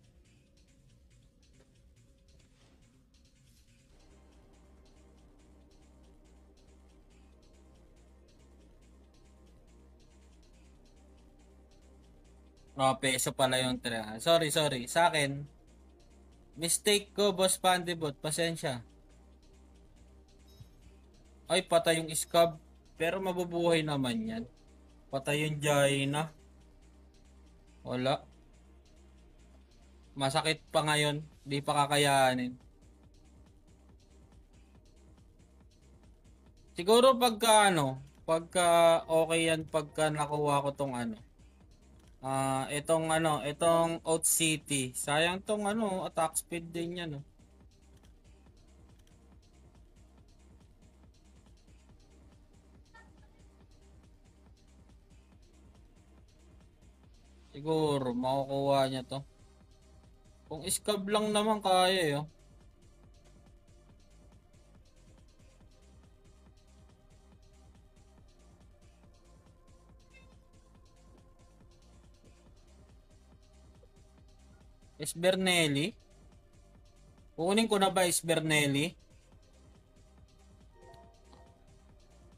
S1: Peso pala yung tira. Sorry. Sa akin, mistake ko, Boss Pandibot. Pasensya. Ay, patay yung scab. Pero mabubuhay naman yan. Patay yung Jaina. Wala. Masakit pa ngayon. Di pa kakayanin. Siguro pagka pagka okay yan pagka nakuha ko tong itong Out City. Sayang tong attack speed din yan, no. Siguro makukuha niya to. Kung scab lang naman kaya, eh. Oh. Esbernelli. Kukunin ko na ba Esbernelli?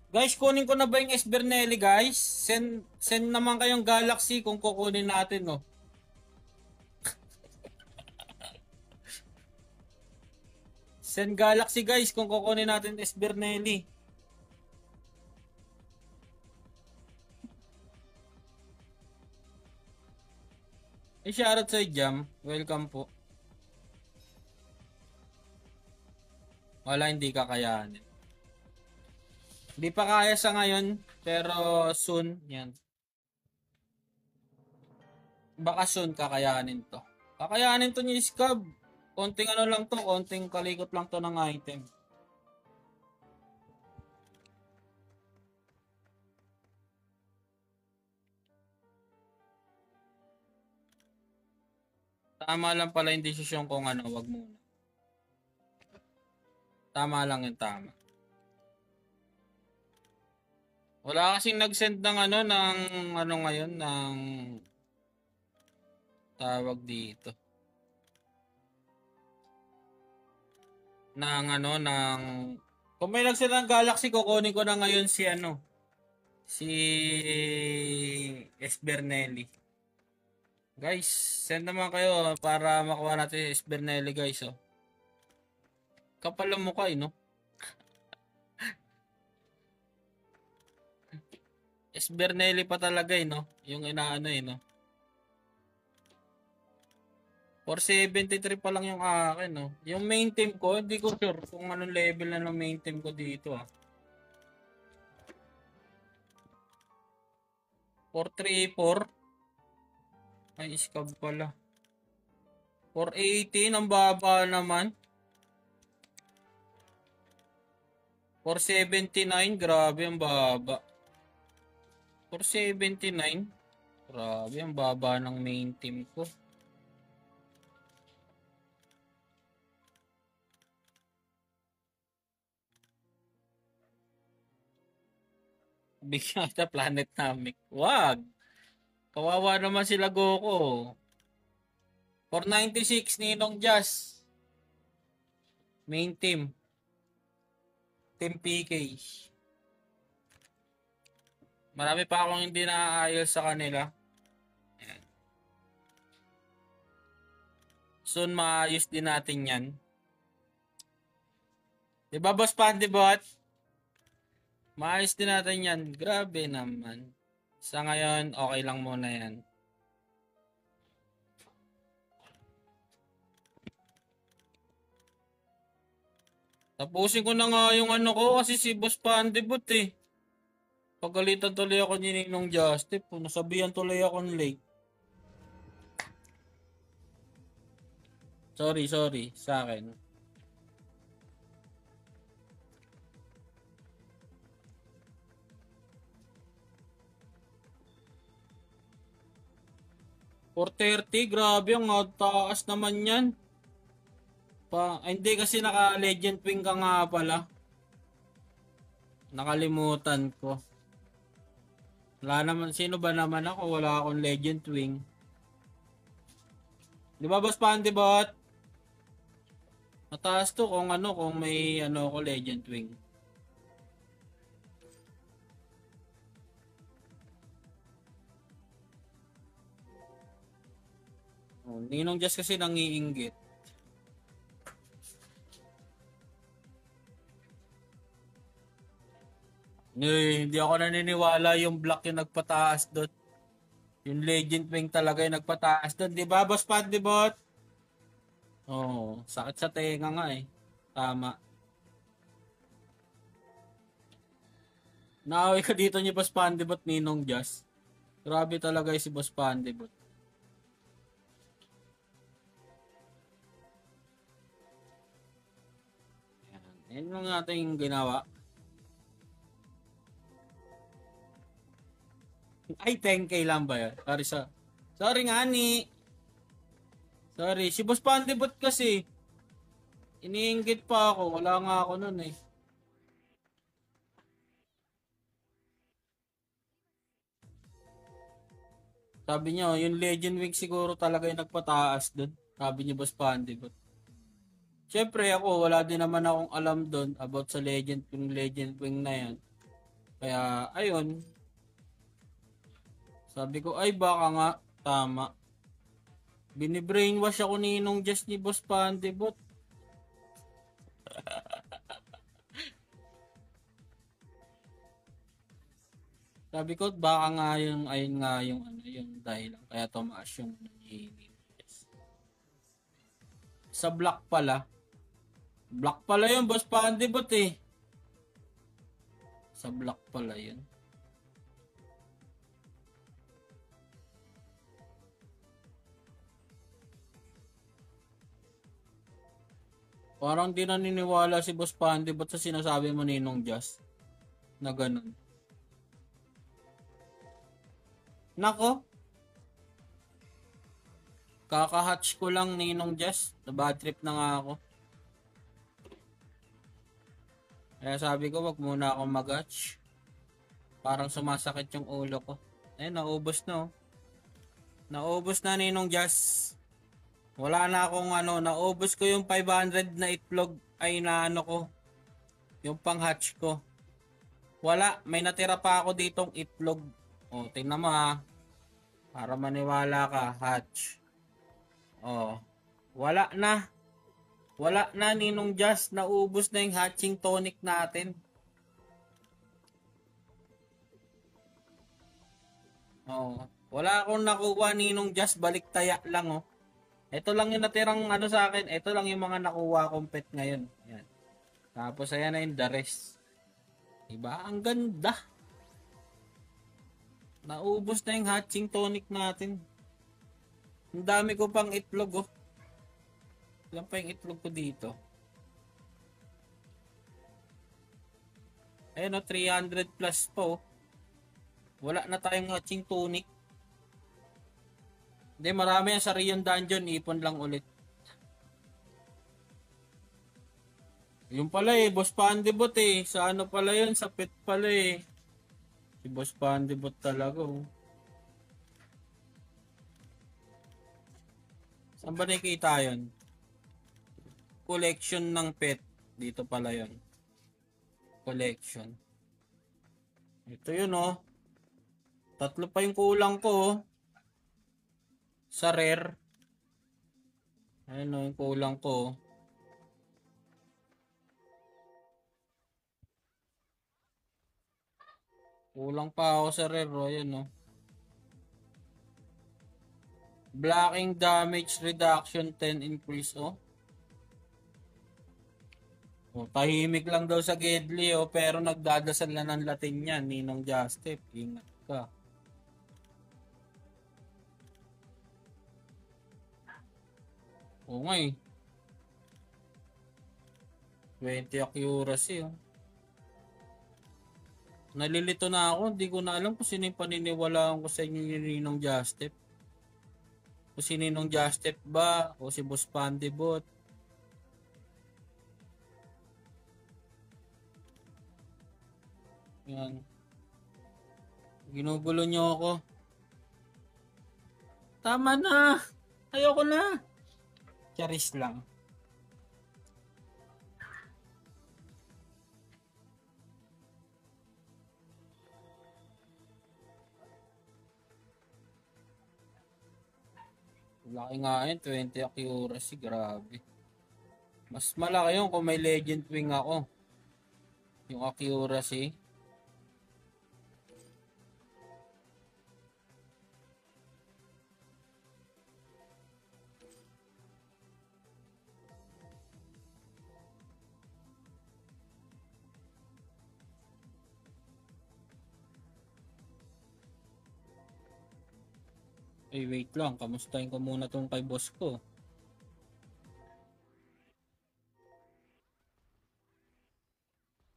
S1: Guys, kunin ko na ba yung Esbernelli, guys? Send naman kayong Galaxy kung kukunin natin, no. Send Galaxy, guys, kung kukunin natin Esbernelli. Shoutout sa Jam. Welcome po. Wala, hindi kakayanin. Hindi pa kaya sa ngayon, pero soon, yan. Baka soon kakayanin to. Kakayanin to ni Scab. Konting lang to, konting kalikot lang to ng item. Tama lang pala yung desisyon kung wag muna. Tama lang yung tama. Wala kasing nag-send ng ngayon, ng tawag dito. Kung may nag-send ng Galaxy, kukunin ko na ngayon si Esbernelli. Guys, send naman kayo para makuha natin Esbernelli, guys, oh. Kapal ang mukha, no? Esbernelli pa talaga, no? Yung no? 473 pa lang yung akin, no? Yung main team ko, hindi ko sure kung anong level na ng main team ko dito, 434. Ay, Scab pala. 418, ang baba naman. 479, grabe ang baba. 479, grabe ang baba ng main team ko. Bigyan kita Planet Namek. Wag! Kawawa naman sila Goku. 496, Ninong Jazz. Main team. Team PK. Marami pa akong hindi naaayos sa kanila. Ayan. Soon maayos din natin yan. Diba, Boss Pandibot? Maayos din natin yan. Grabe naman. Sa ngayon, okay lang muna yan. Tapusin ko na nga yung ko kasi si Boss Pandibot, eh. Pagalitan tuloy ako ni Ninong Justif. Nasabihan tuloy ako ng late. Sorry sa akin. $430, grabe ang taas naman yan. Hindi kasi naka-legend wing ka nga pala. Nakalimutan ko. Wala naman, sino ba naman ako? Wala akong legend wing. Di ba, Boss Pandibot? Mataas to kung may ako legend wing. Ninong just kasi nangiinggit. Hindi ako naniniwala yung black yung nagpataas doon. Yung legend wing talaga yung nagpataas doon. Di ba, Boss Pandibot? Oo, sakit sa tenga nga eh. Tama. Naaway ka dito ni Boss Pandibot, Ninong Jazz. Grabe talaga si Boss Pandibot. Yan lang natin yung ginawa. Ay, 10k lang ba yun? Sorry nga ni. Sorry, si Boss Pandibot kasi. Iniinggit pa ako. Wala nga ako nun eh. Sabi niya, yung Legend Wing siguro talaga yung nagpataas dun. Sabi niya Boss Pandibot. Siyempre ako, wala din naman akong alam doon about sa Legend Wing na yan. Kaya, ayun. Sabi ko, ay baka nga, tama. Binibrainwash ako Ninong Jazz ni Boss Pandibot. Sabi ko, baka nga yung, ayun nga yung, ano, yung dahilan. Kaya tumaas yung ni Ninong Jazz. Sa block pala. Block pala yun, Boss Pandibot eh. Sa block pala yun. Parang di naniniwala si Boss Pandibot sa sinasabi mo Ninong Jazz. Na ganun. Nako, kaka-hatch ko lang Ninong Jazz. Na bad trip na nga ako. Kaya sabi ko, wag muna akong mag-hatch. Parang sumasakit yung ulo ko. Eh, naubos na oh. Naubos na Ninong Jazz. Wala na akong ano, naubos ko yung 500 na itlog ay na ano ko. Yung pang-hatch ko. Wala, may natira pa ako ditong itlog. O, tingnan mo ha. Para maniwala ka, hatch. O, wala na. Wala na Ninong Jazz, naubos na yung hatching tonic natin. Oh, wala akong nakuha Ninong Jazz, balik taya lang oh. Ito lang yung natirang ano sa akin, ito lang yung mga nakuha kong pet ngayon. Ayan. Tapos ayan na yung the rest. Diba? Ang ganda. Naubos na yung hatching tonic natin. Ang dami ko pang itlog oh. Ilan pa yung itlog ko dito? Ayan o, 300 plus po. Wala na tayong hatching tonic. Hindi, marami yan sa Rion Dungeon. Ipon lang ulit. Yung pala eh, Boss Pandibot eh. Sa ano pala yun? Sa pet pala eh. Si Boss Pandibot talaga oh. Saan ba nakikita yun? Collection ng pet. Dito pala yun. Collection. Ito yun oh. Tatlo pa yung kulang ko oh. Sa rare. Ayun oh, yung kulang ko oh. Kulang pa ako sa rare oh. Ayun oh. Blocking damage reduction 10 increase oh. Oh, tahimik lang daw sa Gedli oh, pero nagdadasal na ng Latin yan, Ninong Justip. Ingat ka. Oo nga eh. 20 accuracy oh. Nalilito na ako, hindi ko na alam kung sino yung paniniwalaan ko sa inyo yung Ninong Justip. Kung si Ninong Justip ba o si Boss Pandibot. Yan. Ginugulo nyo ako. Tama na. Ayoko na. Charis lang. Laki nga yun, 20 accuracy. Grabe. Mas malaki yun kung may Legend Wing ako. Yung accuracy. Ay, wait lang. Kamustahin ko muna tong kay boss ko.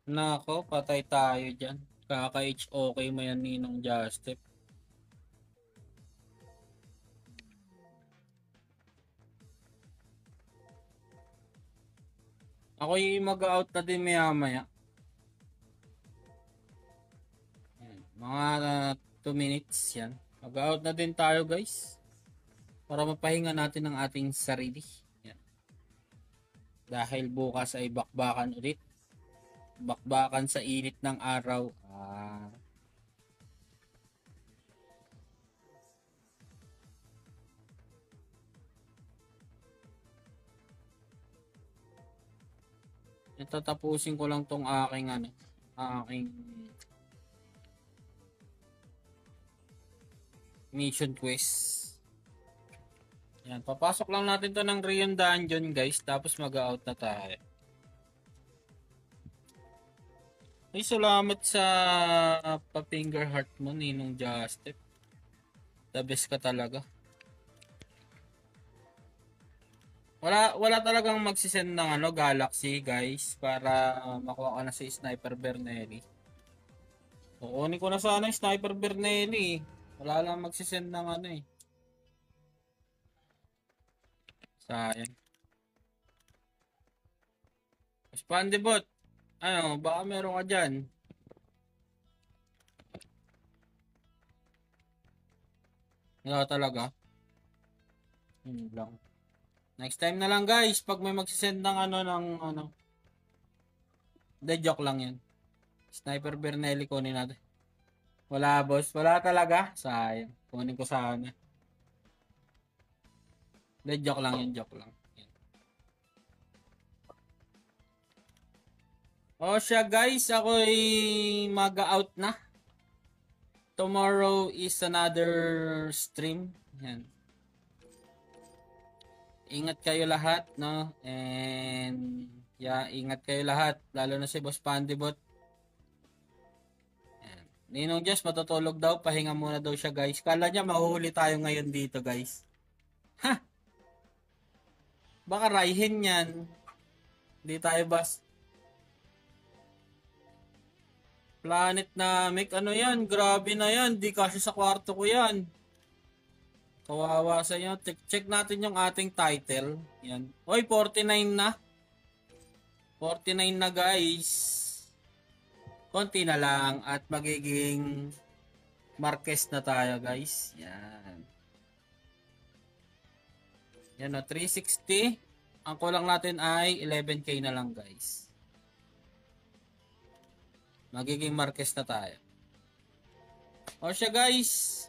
S1: Nako, patay tayo dyan. Kaka-HOK mo yan, Ninong Justep. Ako yung mag-out na din maya-maya. Mga 2 minutes yan. Mag-out na din tayo, guys. Para mapahinga natin ang ating sarili. Yan. Dahil bukas ay bakbakan ulit. Bakbakan sa init ng araw. Tatapusin ko lang tong aking mission quest. Yan, papasok lang natin to ng Rion Dungeon, guys, tapos mag-out na tayo. Ay, salamat sa pa-finger heart mo, Ninong Justep. The best ka talaga. Wala talagang magsisend ng Galaxy, guys, para makuha ka na si Sniper Bernelli. Kukunin ko na sana yung Sniper Bernelli. Wala lang magsisend ng sayang. Spandibot, baka meron ka dyan. Wala talaga. Lang. Next time na lang, guys, pag may magsisend ng de joke lang yan. Sniper Bernelli kunin natin. Wala, boss. Wala talaga. Sayang. Kunin ko sana. De joke lang yan, joke lang. Yan. O siya, guys, ako'y mag-out na. Tomorrow is another stream. Yan. Ingat kayo lahat, no? And yeah, ingat kayo lahat, lalo na si Boss Pandibot. Yan. Ninong Just matutulog daw, pahinga muna daw siya, guys. Kala niya mahuhuli tayo ngayon dito, guys. Ha? Baka raihin yan. Hindi tayo bas. Planet Namek, yan? Grabe na yan. Di kasi sa kwarto ko yan. Kawawa sa inyo. Check natin yung ating title. Yan. Oy, 49 na. 49 na, guys. Konti na lang at magiging Marquez na tayo, guys. Yan. Yan na, 360. Ang kulang natin ay 11k na lang, guys. Magiging Marquez na tayo. O siya, guys.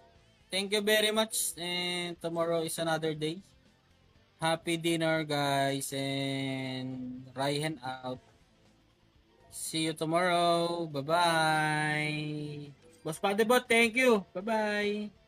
S1: Thank you very much, and tomorrow is another day. Happy dinner, guys, and Raihan out. See you tomorrow. Bye-bye. Boss Padebot, thank you. Bye-bye.